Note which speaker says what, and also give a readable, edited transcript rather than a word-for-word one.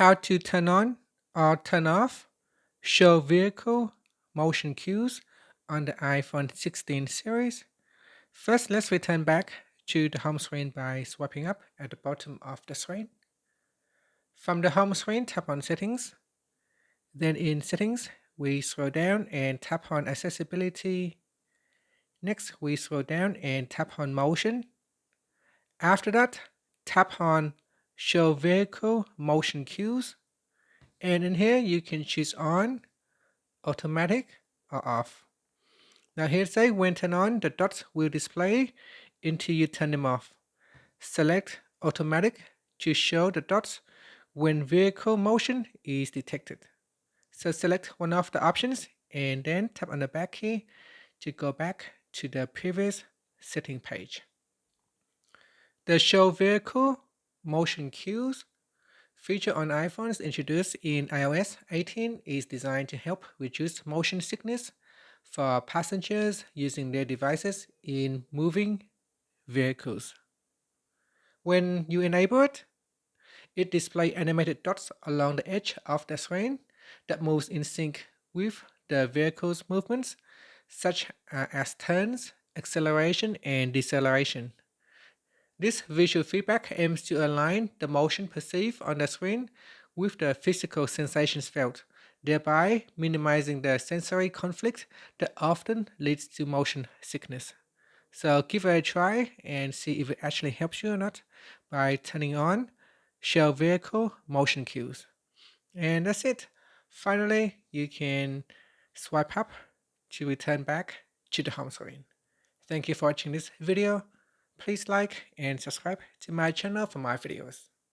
Speaker 1: How to turn on or turn off show vehicle motion cues on the iPhone 16 series. First, let's return back to the home screen by swiping up at the bottom of the screen. From the home screen, tap on Settings. Then in Settings, we scroll down and tap on Accessibility. Next, we scroll down and tap on Motion. After that, tap on Show Vehicle Motion Cues. And in here, you can choose on, automatic, or off. Now here say when turned on, the dots will display until you turn them off. Select automatic to show the dots when vehicle motion is detected. So select one of the options and then tap on the back key to go back to the previous setting page. The show vehicle motion cues feature on iPhones introduced in iOS 18 is designed to help reduce motion sickness for passengers using their devices in moving vehicles. When you enable it, it displays animated dots along the edge of the screen that moves in sync with the vehicle's movements, such as turns, acceleration, and deceleration. This visual feedback aims to align the motion perceived on the screen with the physical sensations felt, thereby minimizing the sensory conflict that often leads to motion sickness. So give it a try and see if it actually helps you or not by turning on show vehicle motion cues. And that's it. Finally, you can swipe up to return back to the home screen. Thank you for watching this video. Please like and subscribe to my channel for more videos.